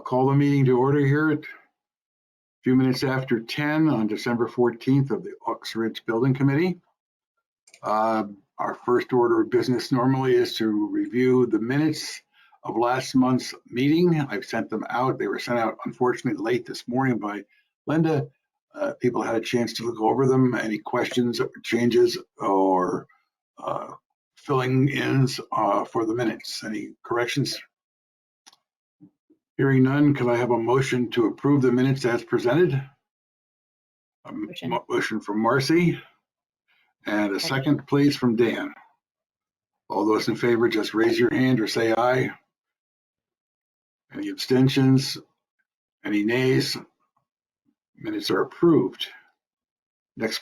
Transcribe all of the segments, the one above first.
call the meeting to order here at a few minutes after 10 on December 14th of the Ox Ridge Building Committee. Our first order of business normally is to review the minutes of last month's meeting. I've sent them out. They were sent out, unfortunately, late this morning by Linda. People had a chance to look over them. Any questions or changes or filling ins for the minutes? Any corrections? Hearing none, can I have a motion to approve the minutes as presented? Motion from Marcy. And a second, please, from Dan. All those in favor, just raise your hand or say aye. Any abstentions? Any nays? Minutes are approved. Next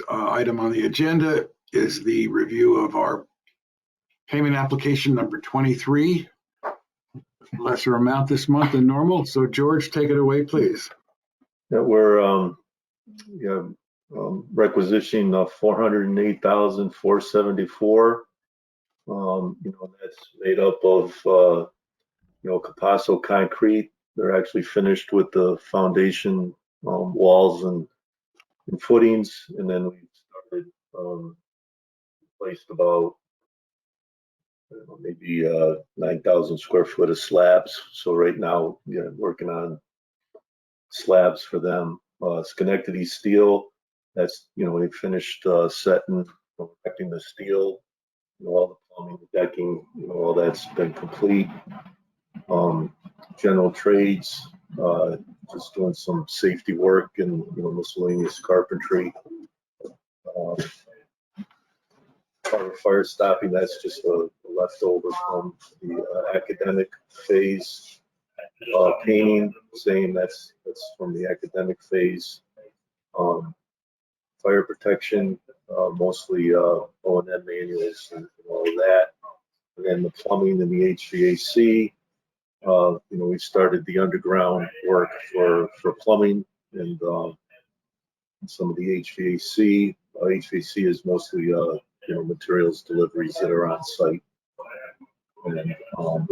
item on the agenda is the review of our payment application number 23. Lesser amount this month than normal. So George, take it away, please. Yeah, we're requisitioning $408,474. That's made up of Capasso concrete. They're actually finished with the foundation, walls and footings, and then we started placed about maybe 9,000 square foot of slabs. So right now, working on slabs for them. Schenectady steel, that's, we finished setting, erecting the steel, all the plumbing, the decking, all that's been complete. General trades, just doing some safety work and, miscellaneous carpentry. Fire stopping, that's just a leftover from the academic phase. Painting, same, that's from the academic phase. Fire protection, mostly O&M manuals and all of that. And then the plumbing and the HVAC, we started the underground work for plumbing and some of the HVAC. HVAC is mostly materials deliveries that are on site. And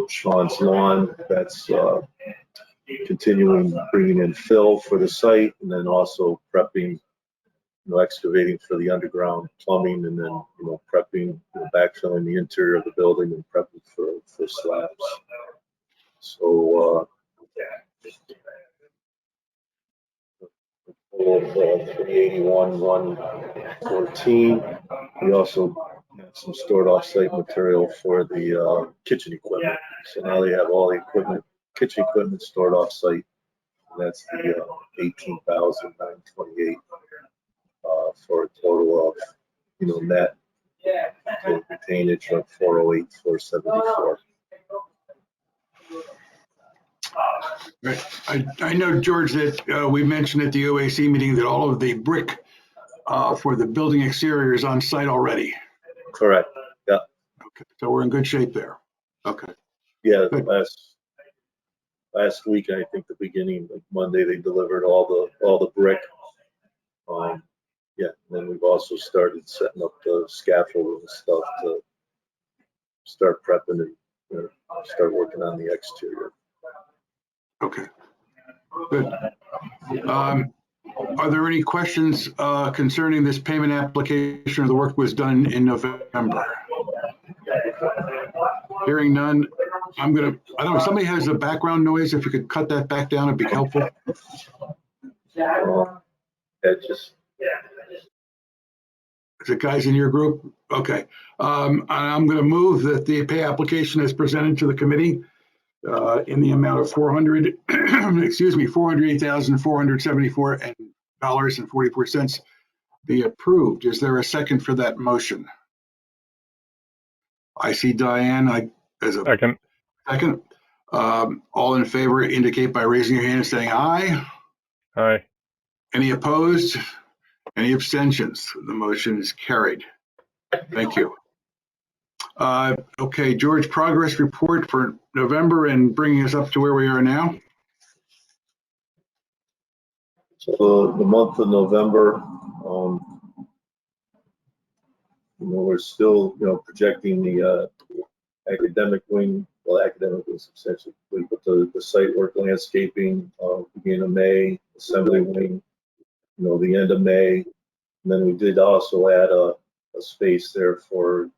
Sean's lawn, that's continuing bringing in fill for the site, and then also prepping, excavating for the underground plumbing, and then prepping, backfilling the interior of the building and prepping for slabs. So total of 381, 114. We also have some stored off-site material for the kitchen equipment. So now they have all the equipment, kitchen equipment stored off-site. That's the 18,928 for a total of, net retainage of 408,474. Right. I know, George, that we mentioned at the OAC meeting that all of the brick for the building exterior is on site already. Correct. Yeah. Okay. So we're in good shape there. Okay. Yeah. Good. Last week, I think the beginning, like Monday, they delivered all the brick. And then we've also started setting up the scaffold and stuff to start prepping and start working on the exterior. Okay, good. Are there any questions concerning this payment application or the work was done in November? Hearing none, I don't know, if somebody has a background noise, if you could cut that back down, it'd be helpful. Is it guys in your group? Okay. I'm going to move that the pay application is presented to the committee in the amount of $408,474.44 be approved. Is there a second for that motion? I see Diane as a second. All in favor indicate by raising your hand and saying aye. Aye. Any opposed? Any abstentions? The motion is carried. Thank you. Okay, George, progress report for November and bringing us up to where we are now. So the month of November, we're still, projecting the academic wing, well, academic wing substantially complete, but the site work landscaping, beginning of May, assembly wing, the end of May. And then we did also add a space there for,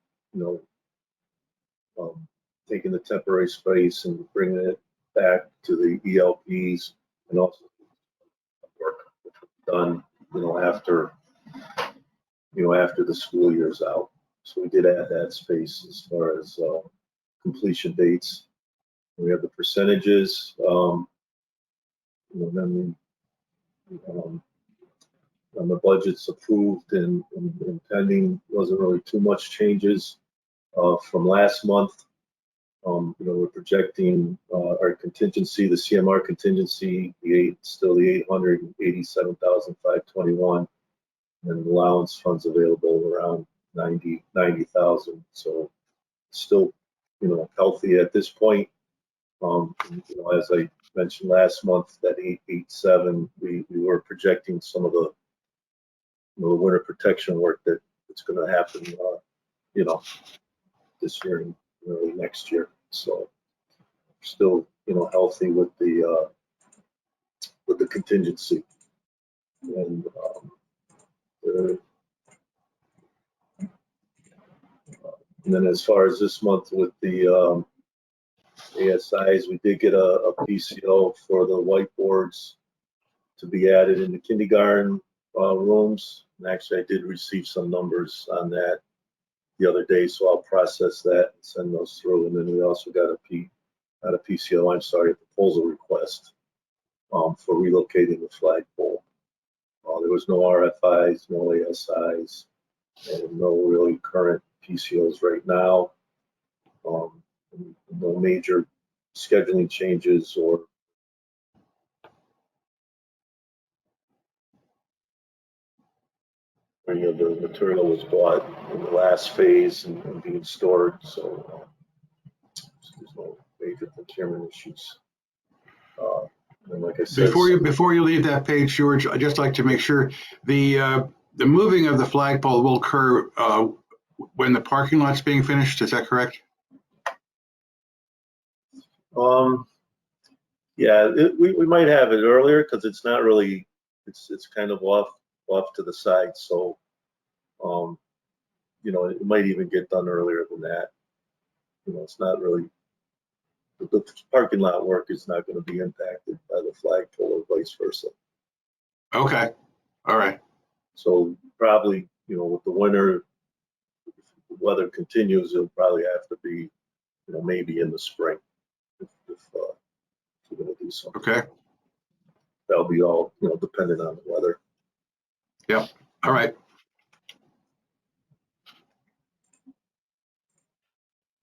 taking the temporary space and bringing it back to the ELPs, and also work done, after the school year's out. So we did add that space as far as completion dates. We have the percentages. Then the budget's approved and pending. Wasn't really too much changes from last month. We're projecting our contingency, the CMR contingency, still the 887,521, and allowance funds available around 90,000. So still, healthy at this point. As I mentioned last month, that 887, we were projecting some of the winter protection work that's going to happen, this year and early next year. So still, healthy with the contingency. And then as far as this month with the ASIs, we did get a PCO for the whiteboards to be added in the kindergarten rooms. And actually, I did receive some numbers on that the other day, so I'll process that and send those through. And then we also got a PCO, a proposal request for relocating the flagpole. There was no RFIs, no ASIs, and no really current PCOs right now. No major scheduling changes or any of the material was bought in the last phase and being stored, so there's no major procurement issues. And like I said, before you leave that page, George, I'd just like to make sure the moving of the flagpole will occur when the parking lot's being finished. Is that correct? Yeah, we might have it earlier because it's not really, it's kind of off to the side. So, it might even get done earlier than that. It's not really, the parking lot work is not going to be impacted by the flagpole or vice versa. Okay. All right. So probably, with the winter, if the weather continues, it'll probably have to be, maybe in the spring if we're going to do something. Okay. That'll be all, dependent on the weather. Yep. All right.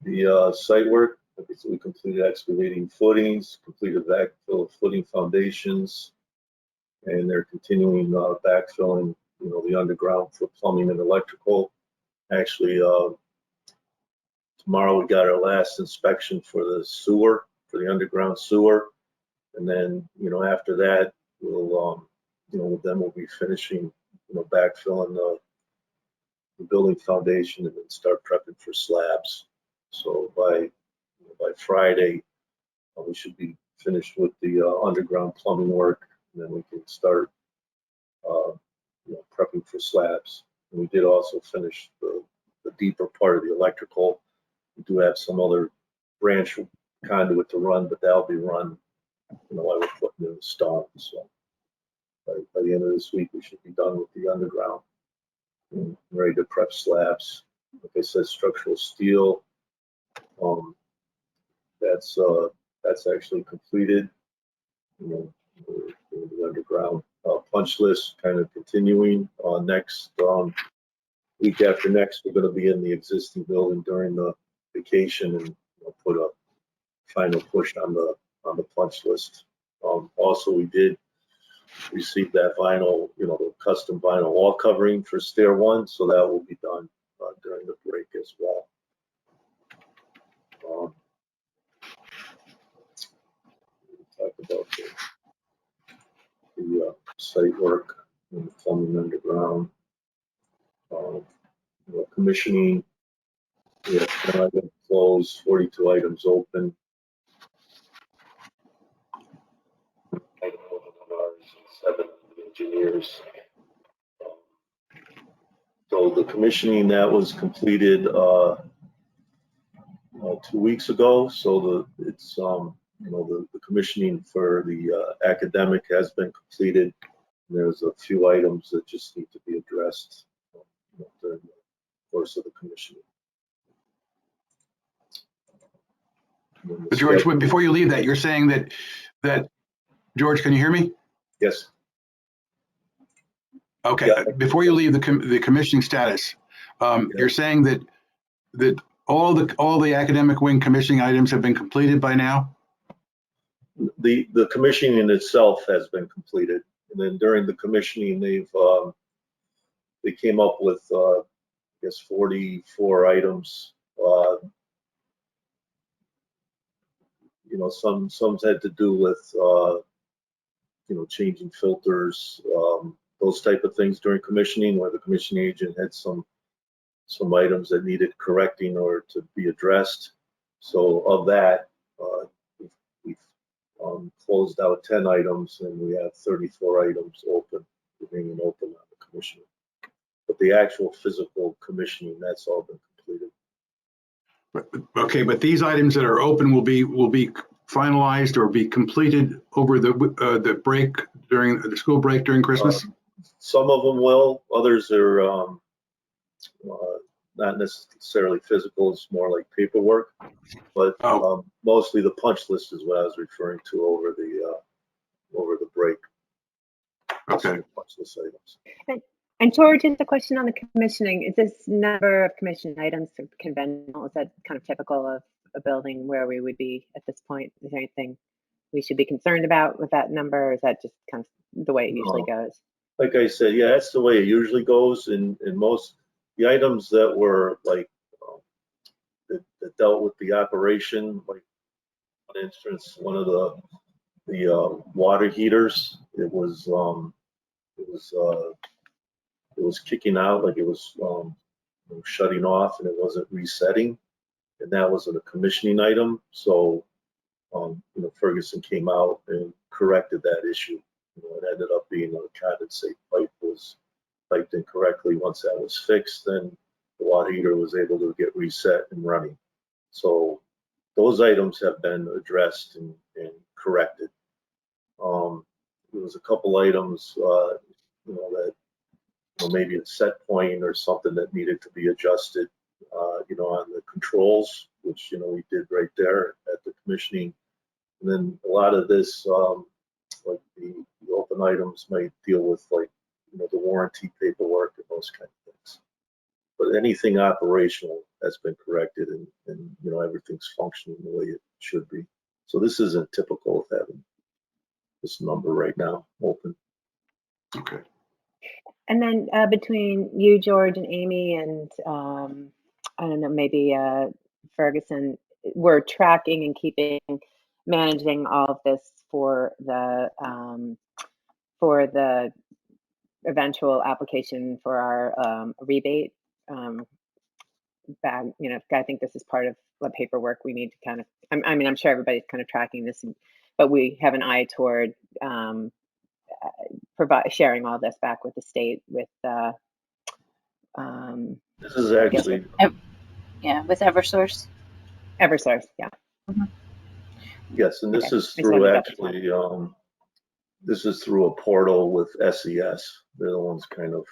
The site work, so we completed excavating footings, completed backfill of footing foundations, and they're continuing backfilling, the underground for plumbing and electrical. Actually, tomorrow we got our last inspection for the sewer, for the underground sewer, and then after that we'll then we'll be finishing backfilling the building foundation and then start prepping for slabs. So by Friday we should be finished with the underground plumbing work, and then we can start prepping for slabs. And we did also finish the deeper part of the electrical. We do have some other branch conduit to run, but that'll be run while we're putting in the stone. So by the end of this week, we should be done with the underground and ready to prep slabs. Like I said, structural steel, that's actually completed. The underground punch list kind of continuing. Next week after next, we're going to be in the existing building during the vacation and put a final push on the punch list. Also, we did receive that vinyl, the custom vinyl wall covering for stair 1, so that will be done during the break as well. Talk about the site work and the plumbing underground, commissioning We have 10 items closed, 42 items open. Item open on ours, 7 engineers. So the commissioning that was completed 2 weeks ago. So it's the commissioning for the academic has been completed. There's a few items that just need to be addressed during the course of the commissioning. But George, before you leave that, you're saying that George, can you hear me? Yes. Okay. Yeah. Before you leave the commissioning status, you're saying that all the academic wing commissioning items have been completed by now? The commissioning itself has been completed, and then during the commissioning, they came up with I guess 44 items. Some had to do with changing filters, those type of things during commissioning, where the commissioning agent had some items that needed correcting or to be addressed. So of that, we've closed out 10 items, and we have 34 items remaining open on the commissioning. But the actual physical commissioning, that's all been completed. Okay, but these items that are open will be finalized or be completed over the break during the school break during Christmas? Some of them will. Others are not necessarily physical. It's more like paperwork. But mostly the punch list is what I was referring to over the break. Okay. Punch list items. And George, just a question on the commissioning. Is this number of commissioned items conventional? Is that kind of typical of a building where we would be at this point? Is there anything we should be concerned about with that number? Or is that just kind of the way it usually goes? Like I said, yeah, that's the way it usually goes. And most the items that were like that dealt with the operation, like for instance, one of the water heaters, it was kicking out, like it was shutting off, and it wasn't resetting, and that wasn't a commissioning item. So Ferguson came out and corrected that issue. It ended up being a condensate pipe was piped incorrectly. Once that was fixed, then the water heater was able to get reset and running. So those items have been addressed and corrected. There was a couple items that maybe a set point or something that needed to be adjusted, on the controls, which, we did right there at the commissioning. And then a lot of this, like the open items might deal with the warranty paperwork and those kind of things. But anything operational has been corrected, and everything's functioning the way it should be. So this isn't typical of having this number right now open. Okay. And then between you, George, and Amy, and I don't know, maybe Ferguson, we're tracking and managing all of this for the eventual application for our rebate. I think this is part of the paperwork we need to kind of. I'm sure everybody's kind of tracking this, but we have an eye toward sharing all this back with the state with this is actually with Eversource. Yeah. Mm-hmm. Yes, and this is through actually this is through a portal with SES. They're the ones kind of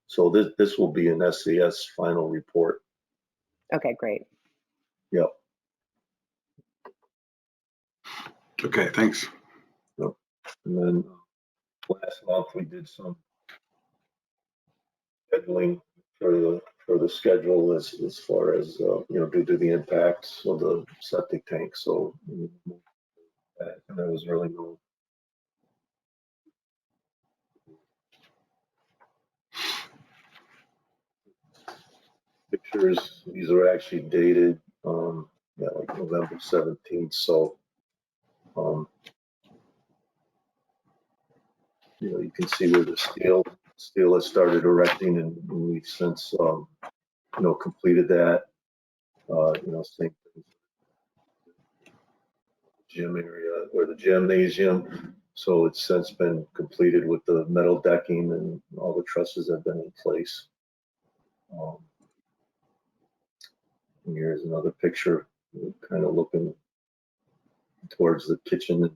so this will be an SES final report. Okay, great. Yep. Okay, thanks. Yep. And then last month we did some scheduling for the schedule as far as due to the impacts of the septic tank. So and there was really no pictures. These are actually dated like November 17th. So you can see where the steel has started erecting, and we've since completed that. Same thing. Gym area or the gymnasium. So it's since been completed with the metal decking and all the trusses have been in place. And here's another picture, kind of looking towards the kitchen.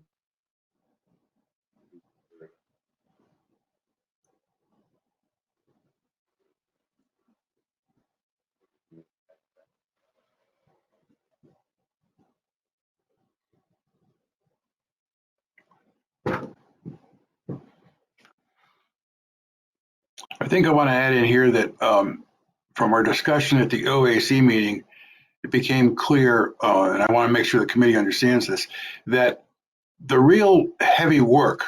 I think I want to add in here that from our discussion at the OAC meeting, it became clear, and I want to make sure the committee understands this, that the real heavy work,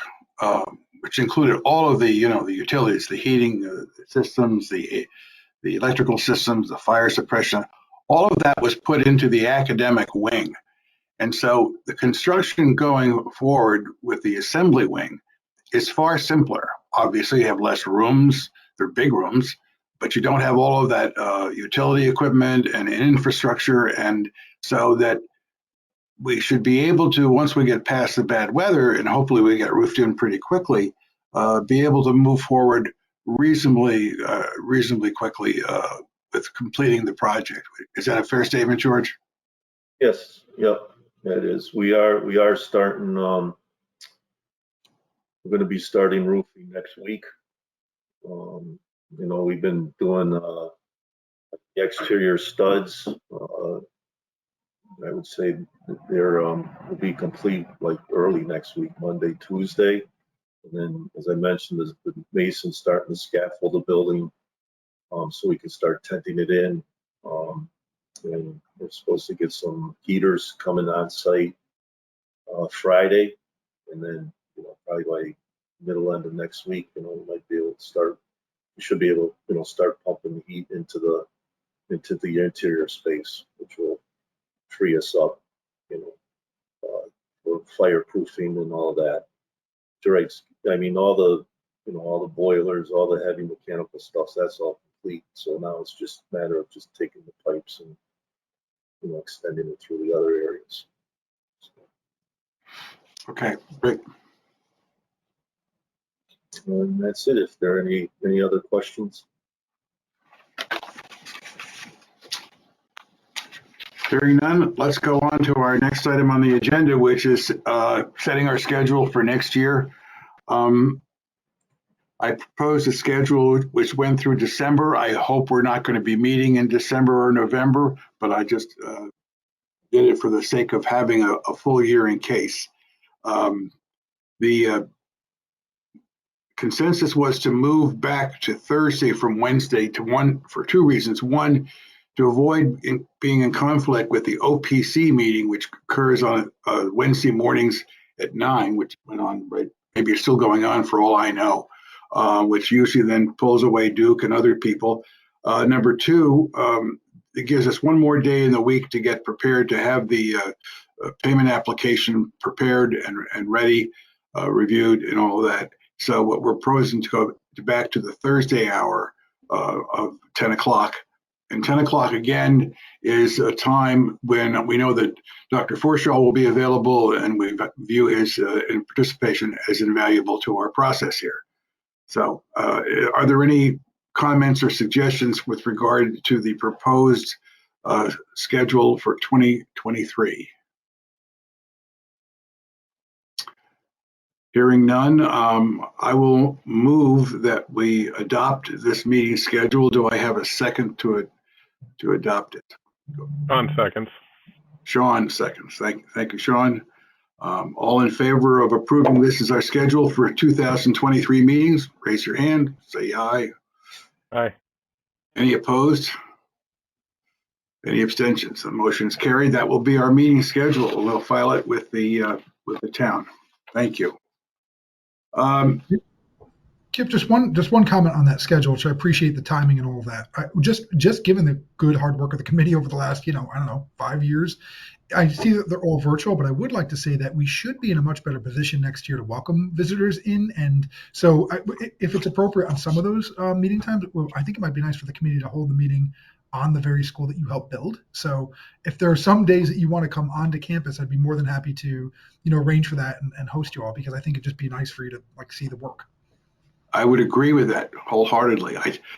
which included all of the, the utilities, the heating systems, the electrical systems, the fire suppression, all of that was put into the academic wing. And so the construction going forward with the assembly wing is far simpler. Obviously, you have less rooms, they're big rooms, but you don't have all of that utility equipment and infrastructure. And so that we should be able to, once we get past the bad weather, and hopefully we get roofed in pretty quickly, be able to move forward reasonably quickly with completing the project. Is that a fair statement, George? Yes, yep, that is. We are starting. We're going to be starting roofing next week. We've been doing the exterior studs. I would say they're will be complete like early next week, Monday, Tuesday. And then, as I mentioned, the mason's starting to scaffold the building, so we can start tenting it in. And we're supposed to get some heaters coming on site Friday, and then probably by middle end of next week, we might be able to start. We should be able, start pumping the heat into the interior space, which will free us up, for fireproofing and all that. Right. I mean, all the boilers, all the heavy mechanical stuff, that's all complete. So now it's just a matter of just taking the pipes and, extending it through the other areas. Okay, great. And that's it. If there are any other questions. Hearing none, let's go on to our next item on the agenda, which is setting our schedule for next year. I proposed a schedule which went through December. I hope we're not going to be meeting in December or November, but I just did it for the sake of having a full year in case. The consensus was to move back to Thursday from Wednesday to one for two reasons. One, to avoid being in conflict with the OPC meeting, which occurs on Wednesday mornings at 9, which went on, right? Maybe it's still going on for all I know, which usually then pulls away Duke and other people. Number two, it gives us one more day in the week to get prepared to have the payment application prepared and ready, reviewed and all of that. So what we're proposing to go back to the Thursday hour of 10 o'clock. And 10 o'clock again is a time when we know that Dr. Forshaw will be available, and we view his participation as invaluable to our process here. So are there any comments or suggestions with regard to the proposed schedule for 2023? Hearing none, I will move that we adopt this meeting schedule. Do I have a second to adopt it? Sean seconds. Sean seconds. Thank you, Sean. All in favor of approving this as our schedule for 2023 meetings, raise your hand, say aye. Aye. Any opposed? Any abstentions? The motion is carried. That will be our meeting schedule. We'll file it with the town. Thank you. Kip, just one comment on that schedule, which I appreciate the timing and all of that. Just given the good hard work of the committee over the last, 5 years, I see that they're all virtual, but I would like to say that we should be in a much better position next year to welcome visitors in. And so if it's appropriate on some of those meeting times, well, I think it might be nice for the committee to hold the meeting on the very school that you helped build. So if there are some days that you want to come onto campus, I'd be more than happy to, arrange for that and host you all, because I think it'd just be nice for you to see the work. I would agree with that wholeheartedly.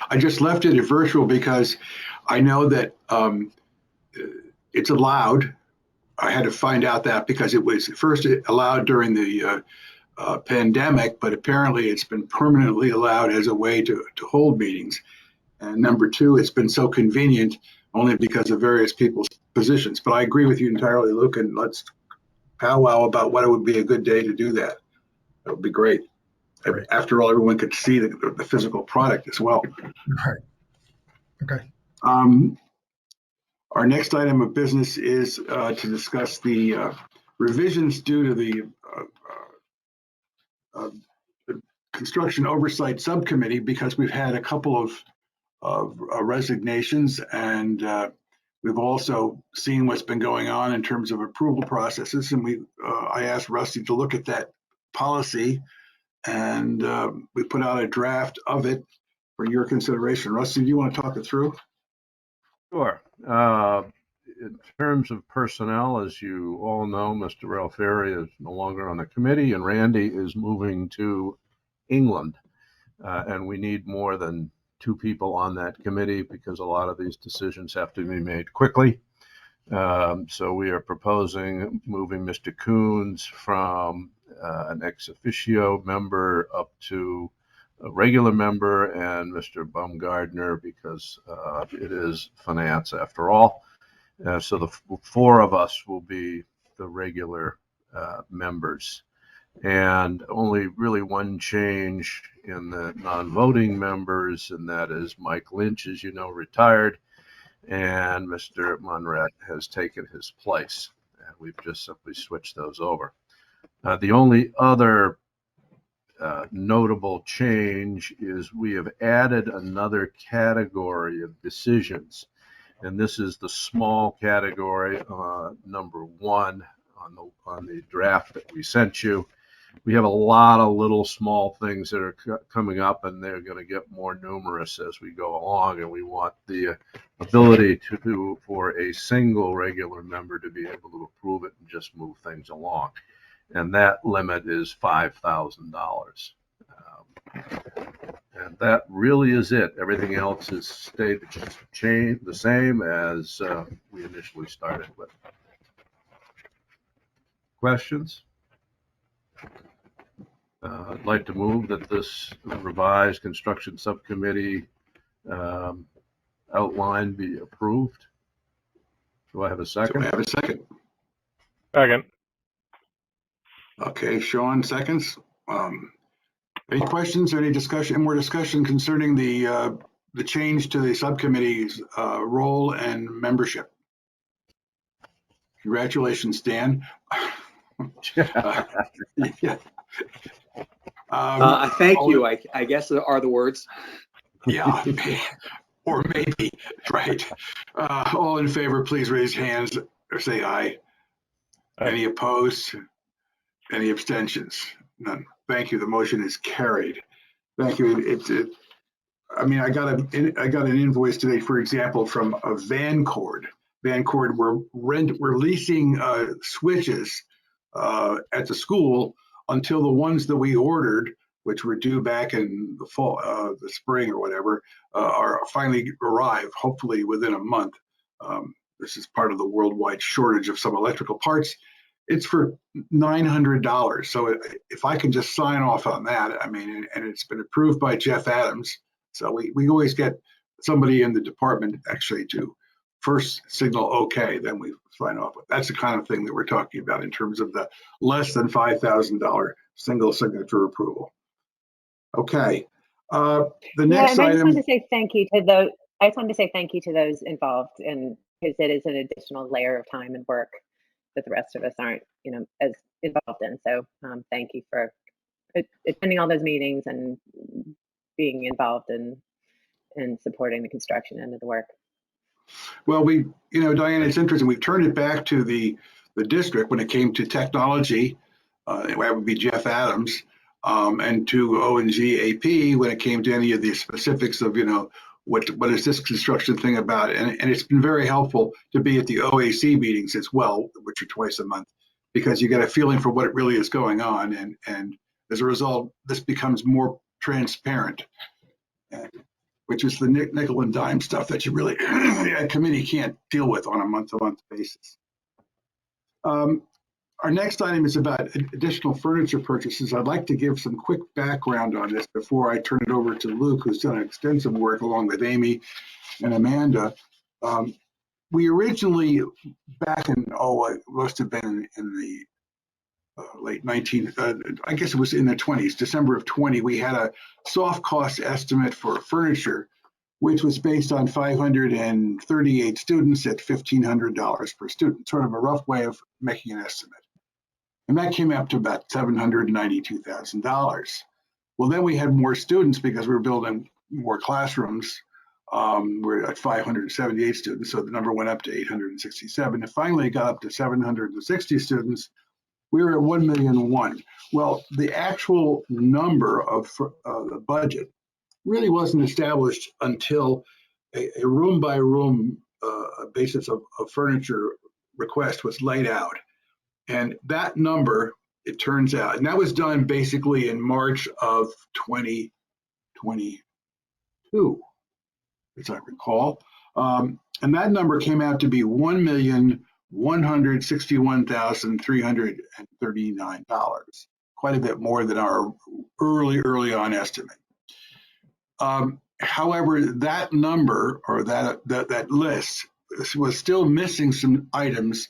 I just left it virtual because I know that it's allowed. I had to find out that because it was first allowed during the pandemic, but apparently it's been permanently allowed as a way to hold meetings. And number two, it's been so convenient only because of various people's positions. But I agree with you entirely, Luke, and let's powwow about what it would be a good day to do that. That would be great. Great. After all, everyone could see the physical product as well. Right. Okay. Our next item of business is to discuss the revisions due to the Construction Oversight Subcommittee, because we've had a couple of resignations, and we've also seen what's been going on in terms of approval processes. And I asked Rusty to look at that policy, and we put out a draft of it for your consideration. Rusty, do you want to talk it through? Sure. In terms of personnel, as you all know, Mr. Ralpheri is no longer on the committee, and Randy is moving to England. And we need more than 2 people on that committee because a lot of these decisions have to be made quickly. So we are proposing moving Mr. Coons from an ex officio member up to a regular member, and Mr. Baumgardner because it is finance after all. So the 4 of us will be the regular members. And only really one change in the non-voting members, and that is Mike Lynch, as you know, retired, and Mr. Monret has taken his place. And we've just simply switched those over. The only other notable change is we have added another category of decisions, and this is the small category, number 1 on the draft that we sent you. We have a lot of little small things that are coming up, and they're going to get more numerous as we go along, and we want the ability for a single regular member to be able to approve it and just move things along. And that limit is $5,000. And that really is it. Everything else is stayed the same as we initially started with. Questions? I'd like to move that this revised construction subcommittee outline be approved. Do I have a second? Do I have a second? Second. Okay, Sean seconds. Any questions or any discussion, more discussion concerning the change to the subcommittee's role and membership? Congratulations, Dan. Yeah. Thank you, I guess are the words. Yeah, or maybe, right. All in favor, please raise hands or say aye. Aye. Any opposed? Any abstentions? None. Thank you. The motion is carried. Thank you. I mean, I got an invoice today, for example, from a Vancord. Vancord, we're leasing switches at the school until the ones that we ordered, which were due back in the fall, the spring or whatever, are finally arrive, hopefully within a month. This is part of the worldwide shortage of some electrical parts. It's for $900. So if I can just sign off on that, I mean, and it's been approved by Jeff Adams. So we always get somebody in the department actually to first signal okay, then we sign off. That's the kind of thing that we're talking about in terms of the less than $5,000 single signature approval. Okay. The next I item. just wanted to say thank you to those. I just wanted to say thank you to those involved, and because it is an additional layer of time and work that the rest of us aren't, as involved in. So thank you for attending all those meetings and being involved in supporting the construction end of the work. Well, Diane, it's interesting. We've turned it back to the district when it came to technology. That would be Jeff Adams, and to ONG AP when it came to any of the specifics of, what is this construction thing about? And it's been very helpful to be at the OAC meetings as well, which are twice a month, because you get a feeling for what really is going on. And as a result, this becomes more transparent, which is the nickel and dime stuff that you really, a committee can't deal with on a month-to-month basis. Our next item is about additional furniture purchases. I'd like to give some quick background on this before I turn it over to Luke, who's done extensive work along with Amy and Amanda. We originally, back in, it must have been in the late 19, I guess it was in the 20s, December of 20, we had a soft cost estimate for furniture, which was based on 538 students at $1,500 per student, sort of a rough way of making an estimate. And that came up to about $792,000. Well, then we had more students because we were building more classrooms. We're at 578 students, so the number went up to 867. And finally, it got up to 760 students. We were at 1,000,001. Well, the actual number of the budget really wasn't established until a room by room basis of furniture request was laid out. And that number, it turns out, and that was done basically in March of 2022, as I recall. And that number came out to be $1,161,339, quite a bit more than our early on estimate. However, that number, or that list, was still missing some items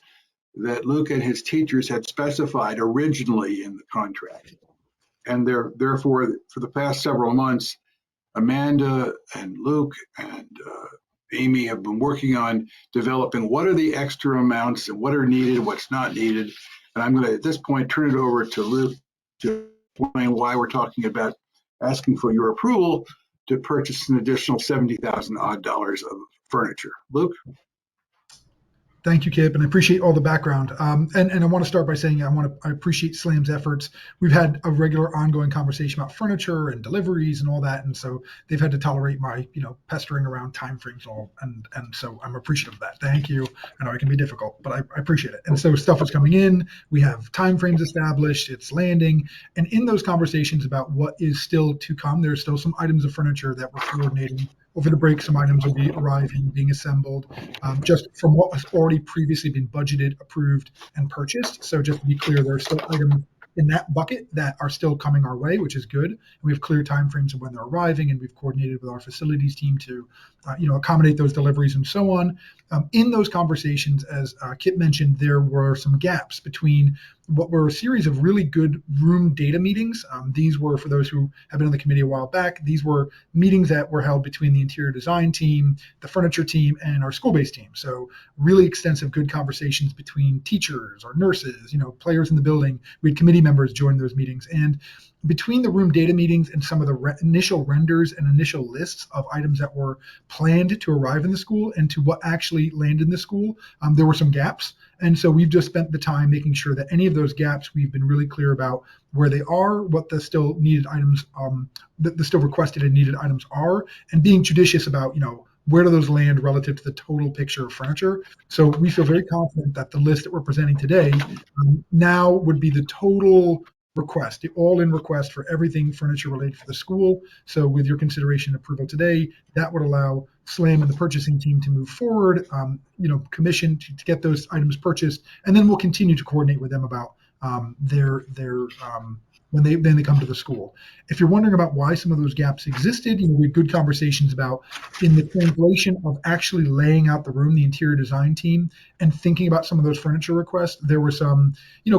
that Luke and his teachers had specified originally in the contract. And therefore, for the past several months, Amanda and Luke and Amy have been working on developing what are the extra amounts and what are needed, what's not needed. And I'm going to, at this point, turn it over to Luke to explain why we're talking about asking for your approval to purchase an additional $70,000 odd of furniture. Luke? Thank you, Kip, and I appreciate all the background. And I want to start by saying I appreciate SLAM's efforts. We've had a regular ongoing conversation about furniture and deliveries and all that, and so they've had to tolerate my pestering around timeframes and so I'm appreciative of that. Thank you. I know it can be difficult, but I appreciate it. And so stuff is coming in. We have timeframes established. It's landing, and in those conversations about what is still to come, there's still some items of furniture that we're coordinating. Over the break, some items will be arriving, being assembled, just from what has already previously been budgeted, approved, and purchased. So just to be clear, there are still items in that bucket that are still coming our way, which is good. And we have clear timeframes of when they're arriving, and we've coordinated with our facilities team to, accommodate those deliveries and so on. In those conversations, as Kip mentioned, there were some gaps between what were a series of really good room data meetings. These were, for those who have been on the committee a while back, these were meetings that were held between the interior design team, the furniture team, and our school-based team. So really extensive, good conversations between teachers or nurses, players in the building. We had committee members join those meetings. And between the room data meetings and some of the initial renders and initial lists of items that were planned to arrive in the school and to what actually landed in the school, there were some gaps. And so we've just spent the time making sure that any of those gaps, we've been really clear about where they are, what the still needed items, the still requested and needed items are, and being judicious about, where do those land relative to the total picture of furniture. So we feel very confident that the list that we're presenting today now would be the total request, the all-in request for everything furniture related for the school. So with your consideration and approval today, that would allow SLAM and the purchasing team to move forward, commission to get those items purchased, and then we'll continue to coordinate with them about their when they come to the school. If you're wondering about why some of those gaps existed, we had good conversations about in the translation of actually laying out the room, the interior design team, and thinking about some of those furniture requests, there were some,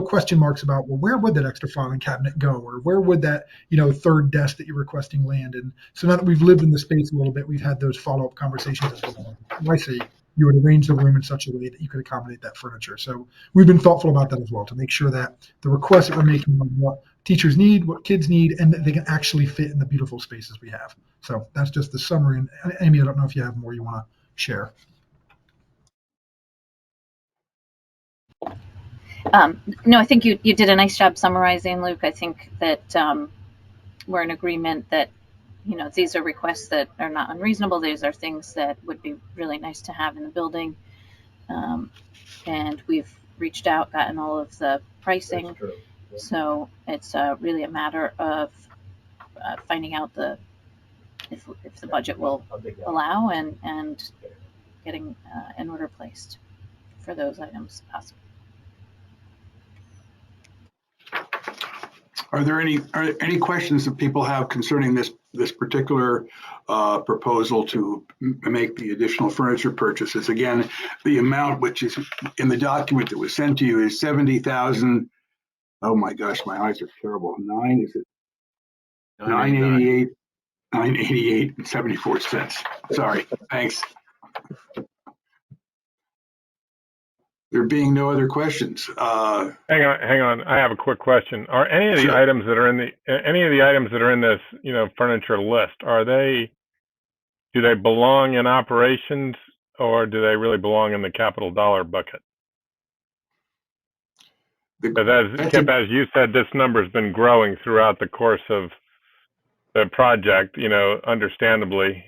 question marks about, well, where would that extra filing cabinet go? Or where would that, third desk that you're requesting land? And so now that we've lived in the space a little bit, we've had those follow-up conversations. I see. You would arrange the room in such a way that you could accommodate that furniture. So we've been thoughtful about that as well to make sure that the requests that we're making are what teachers need, what kids need, and that they can actually fit in the beautiful spaces we have. So that's just the summary. And Amy, I don't know if you have more you want to share. No, I think you did a nice job summarizing, Luke. I think that we're in agreement that these are requests that are not unreasonable. These are things that would be really nice to have in the building. And we've reached out, gotten all of the pricing. So it's really a matter of finding out if the budget will allow and getting an order placed for those items possible. Are there any questions that people have concerning this particular proposal to make the additional furniture purchases? Again, the amount which is in the document that was sent to you is 70,000. Oh my gosh, my eyes are terrible. 988, 988 and 74 cents. Sorry. Thanks. There being no other questions. Hang on. I have a quick question. Are any of the Sure. items that are in this, furniture list, do they belong in operations or do they really belong in the capital dollar bucket? Because Kip, as you said, this number's been growing throughout the course of the project, understandably.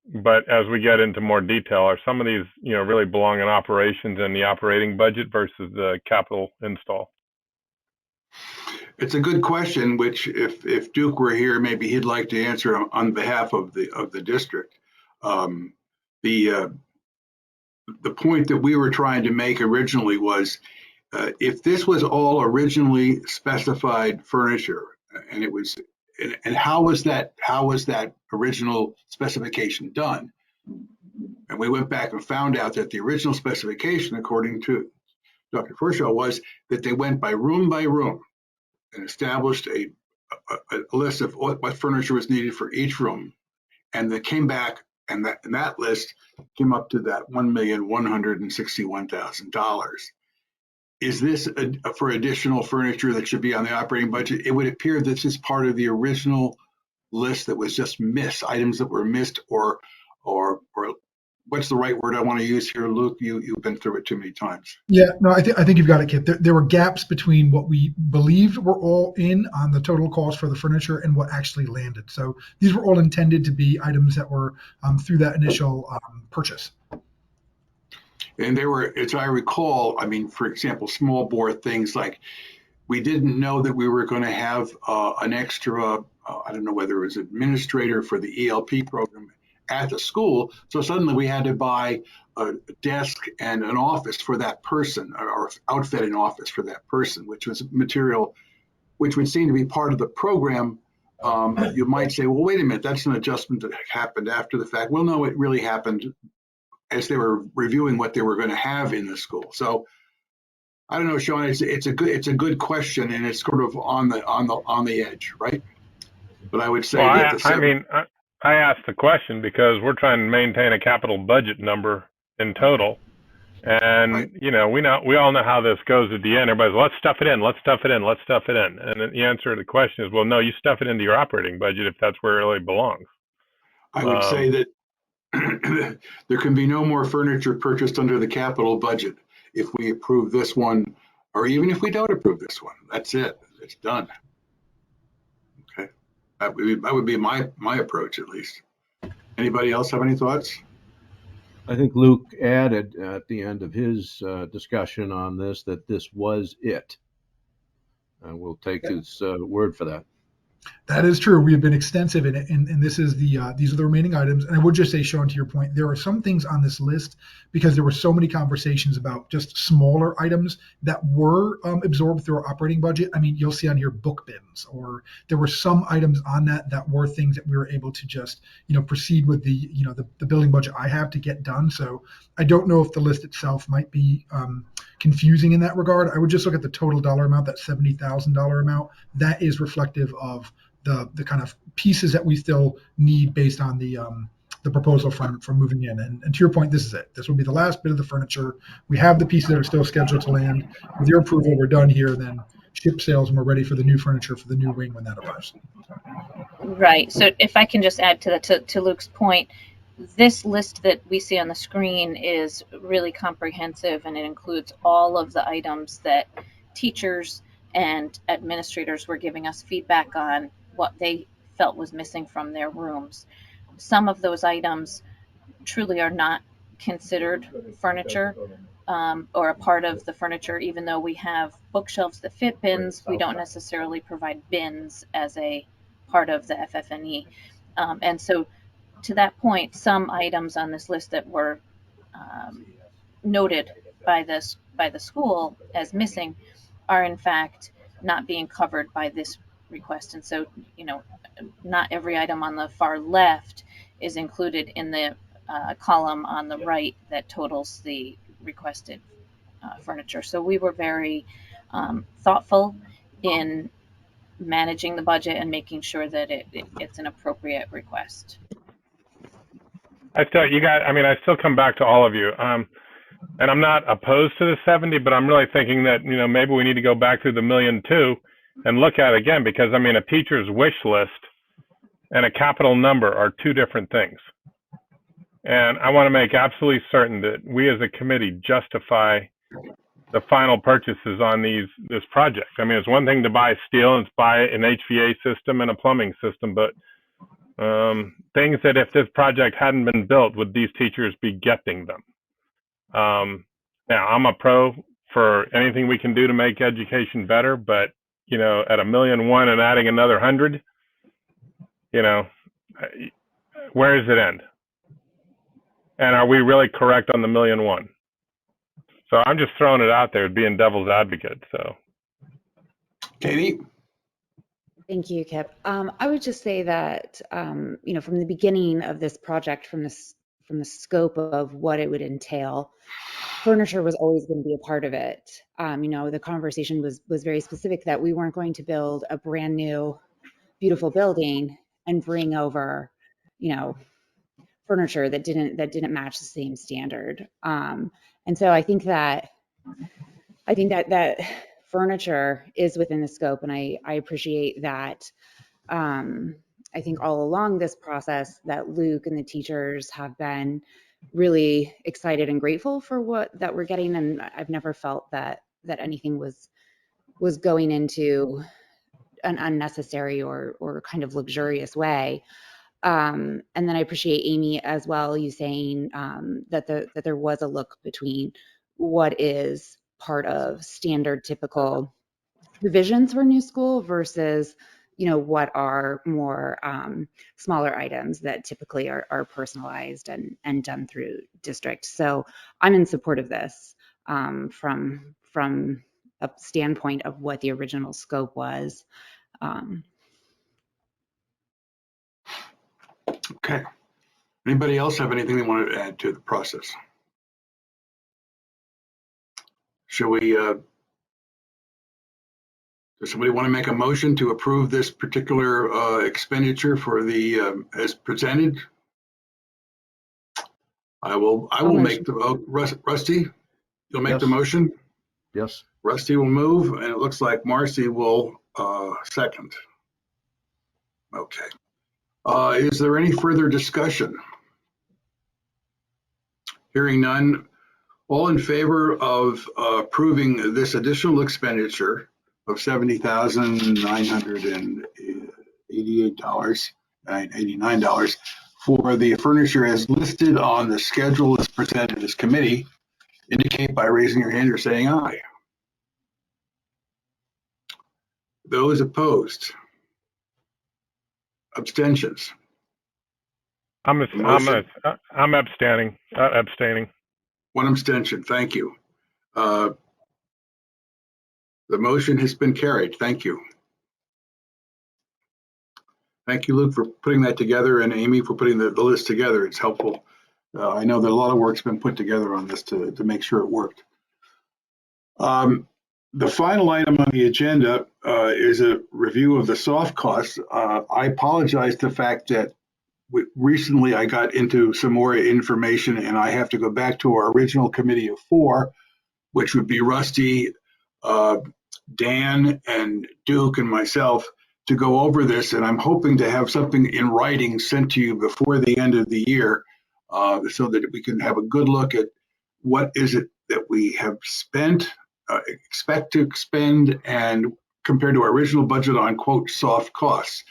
But as we get into more detail, are some of these, really belong in operations and the operating budget versus the capital install? It's a good question, which if Duke were here, maybe he'd like to answer on behalf of the district. The point that we were trying to make originally was, if this was all originally specified furniture, and it was, and how was that original specification done? And we went back and found out that the original specification, according to Dr. Forshaw, was that they went by room and established a list of what furniture was needed for each room, and they came back, and that list came up to that $1,161,000. Is this for additional furniture that should be on the operating budget? It would appear that this is part of the original list that was just missed, items that were missed, or what's the right word I want to use here, Luke? You've been through it too many times. Yeah, no, I think you've got it, Kip. There were gaps between what we believed were all in on the total cost for the furniture and what actually landed. So these were all intended to be items that were through that initial purchase. And there were, as I recall, I mean, for example, small bore things like, we didn't know that we were going to have an extra, I don't know whether it was administrator for the ELP program at the school. So suddenly we had to buy a desk and an office for that person, or outfit an office for that person, which was material which would seem to be part of the program. You might say, well, wait a minute, that's an adjustment that happened after the fact. Well, no, it really happened as they were reviewing what they were going to have in the school. So I don't know, Sean, it's a good question, and it's sort of on the edge, right? But I would say that I asked the question because we're trying to maintain a capital budget number in total. And, right. we all know how this goes at the end. Everybody's, let's stuff it in. And the answer to the question is, well, no, you stuff it into your operating budget if that's where it really belongs. I would say that there can be no more furniture purchased under the capital budget if we approve this one, or even if we don't approve this one. That's it. It's done. Okay. That would be my approach, at least. Anybody else have any thoughts? I think Luke added at the end of his discussion on this that this was it. We'll take his word for that. That is true. We have been extensive in it, and this is these are the remaining items. And I would just say, Sean, to your point, there are some things on this list because there were so many conversations about just smaller items that were absorbed through our operating budget. I mean, you'll see on here book bins, or there were some items on that were things that we were able to just proceed with the building budget I have to get done. So I don't know if the list itself might be confusing in that regard. I would just look at the total dollar amount, that $70,000 amount. That is reflective of the kind of pieces that we still need based on the proposal from moving in. And to your point, this is it. This will be the last bit of the furniture. We have the pieces that are still scheduled to land. With your approval, we're done here. Then ship sales, and we're ready for the new furniture for the new wing when that arrives. Right. So if I can just add to that, to Luke's point, this list that we see on the screen is really comprehensive, and it includes all of the items that teachers and administrators were giving us feedback on, what they felt was missing from their rooms. Some of those items truly are not considered furniture or a part of the furniture, even though we have bookshelves that fit bins. We don't necessarily provide bins as a part of the FF&E. And so to that point, some items on this list that were noted by the school as missing are in fact not being covered by this request. And so, you know, not every item on the far left is included in the column on the right that totals the requested furniture. So we were very thoughtful in managing the budget and making sure that it's an appropriate request. I still come back to all of you. And I'm not opposed to the 70, but I'm really thinking that, you know, maybe we need to go back through the $1.2 million and look at it again, because I mean, a teacher's wish list and a capital number are two different things. And I want to make absolutely certain that we as a committee justify the final purchases on this project. I mean, it's one thing to buy steel and buy an HVAC system and a plumbing system, but things that if this project hadn't been built, would these teachers be getting them? Now, I'm a pro for anything we can do to make education better, but, you know, at $1.1 million and adding another 100, you know, where does it end? And are we really correct on the $1.1 million? So I'm just throwing it out there, being devil's advocate. So, Katie? Thank you, Kip. I would just say that, you know, from the beginning of this project, from the scope of what it would entail, furniture was always going to be a part of it. You know, the conversation was very specific that we weren't going to build a brand new, beautiful building and bring over, you know, furniture that didn't match the same standard. And so I think that furniture is within the scope, and I appreciate that. I think all along this process that Luke and the teachers have been really excited and grateful for that we're getting, and I've never felt that anything was going into an unnecessary or kind of luxurious way. And then I appreciate Amy as well, you saying that there was a look between what is part of standard typical revisions for new school versus, you know, what are more smaller items that typically are personalized and done through district. So I'm in support of this from a standpoint of what the original scope was. Okay. Anybody else have anything they want to add to the process? Shall we, does somebody want to make a motion to approve this particular expenditure for the, as presented? I will make the, Rusty, you'll make the motion? Yes. Rusty will move, and it looks like Marcy will second. Okay. Is there any further discussion? Hearing none, all in favor of approving this additional expenditure of $70,988.89 for the furniture as listed on the schedule as presented to this committee, indicate by raising your hand or saying aye. Those opposed? Abstentions? I'm abstaining. One abstention. Thank you. The motion has been carried. Thank you. Thank you, Luke, for putting that together, and Amy for putting the list together. It's helpful. I know that a lot of work's been put together on this to make sure it worked. The final item on the agenda is a review of the soft costs. I apologize the fact that recently I got into some more information, and I have to go back to our original committee of 4, which would be Rusty, Dan, and Duke, and myself, to go over this. And I'm hoping to have something in writing sent to you before the end of the year so that we can have a good look at what is it that we have spent, expect to expend, and compared to our original budget on, quote, soft costs.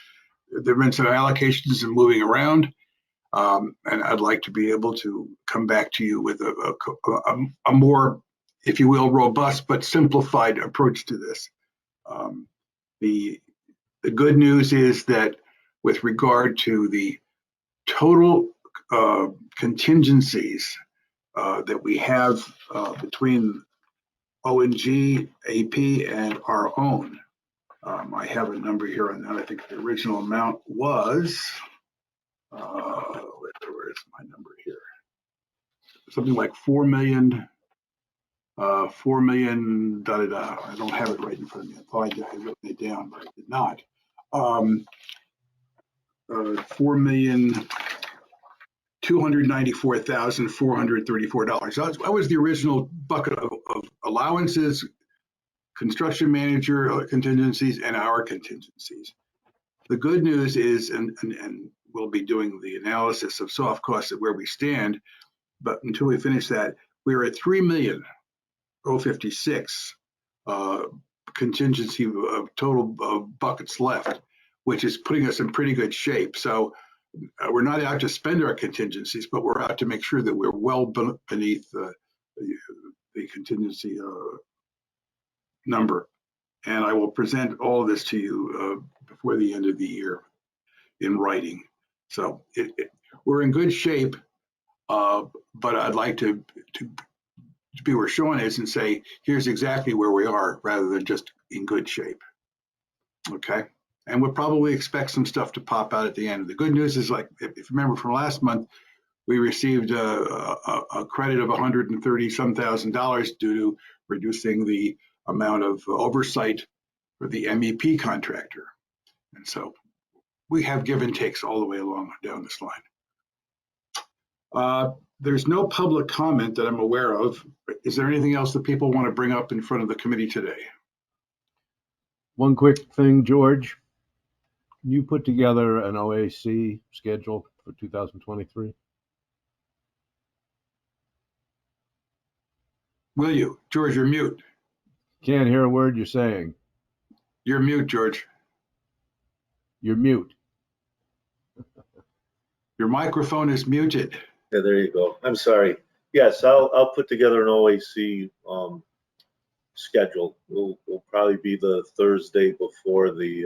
there've been some allocations and moving around. And I'd like to be able to come back to you with a more, if you will, robust but simplified approach to this. The good news is that with regard to the total contingencies that we have between ONG, AP, and our own, I have a number here on that. I think the original amount was, where is my number here? Something like 4 million, 4 million, da da da. I don't have it right in front of me. I thought I had written it down, but I did not. 4,294,434. That was the original bucket of allowances, construction manager contingencies, and our contingencies. The good news is, and we'll be doing the analysis of soft costs at where we stand, but until we finish that, we're at 3,056 contingency of total buckets left, which is putting us in pretty good shape. So we're not out to spend our contingencies, but we're out to make sure that we're well beneath the contingency number. And I will present all of this to you before the end of the year in writing. So we're in good shape, but I'd like to be where Sean is and say, here's exactly where we are, rather than just in good shape. Okay. And we'll probably expect some stuff to pop out at the end. The good news is, like, if you remember from last month, we received a credit of $130-some thousand due to reducing the amount of oversight for the MEP contractor. And so we have give and takes all the way along down this line. There's no public comment that I'm aware of. Is there anything else that people want to bring up in front of the committee today? One quick thing, George. Can you put together an OAC schedule for 2023? Will you? George, you're mute. Can't hear a word you're saying. You're mute, George. You're mute. Your microphone is muted. Yeah, there you go. I'm sorry. Yes, I'll put together an OAC schedule. Will probably be the Thursday before the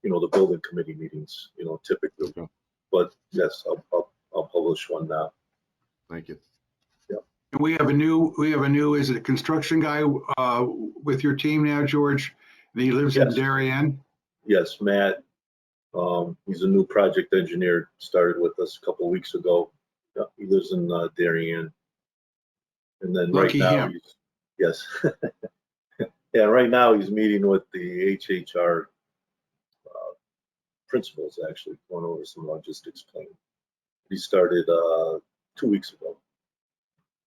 the building committee meetings, typically. Okay. But yes, I'll publish one now. Thank you. Yep. And we have a new, is it a construction guy with your team now, George? And he lives in Yes. Darien. Yes, Matt. He's a new project engineer, started with us a couple of weeks ago. Yeah, he lives in Darien. And then Lucky right now, him. yes. Yeah, right now he's meeting with the HHR principals, actually, going over some logistics planning. He started 2 weeks ago.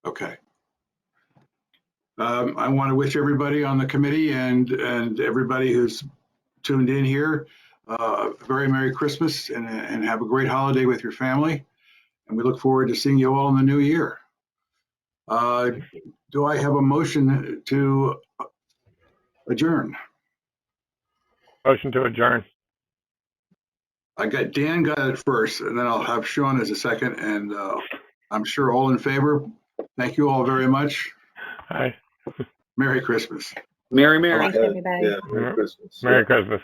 Okay. I want to wish everybody on the committee and everybody who's tuned in here a very Merry Christmas and have a great holiday with your family. And we look forward to seeing you all in the new year. Do I have a motion to adjourn? Motion to adjourn. Dan got it first, and then I'll have Sean as a second, and I'm sure all in favor. Thank you all very much. Hi. Merry Christmas. Merry. Thanks, everybody. Yeah, Merry Christmas. Merry Christmas.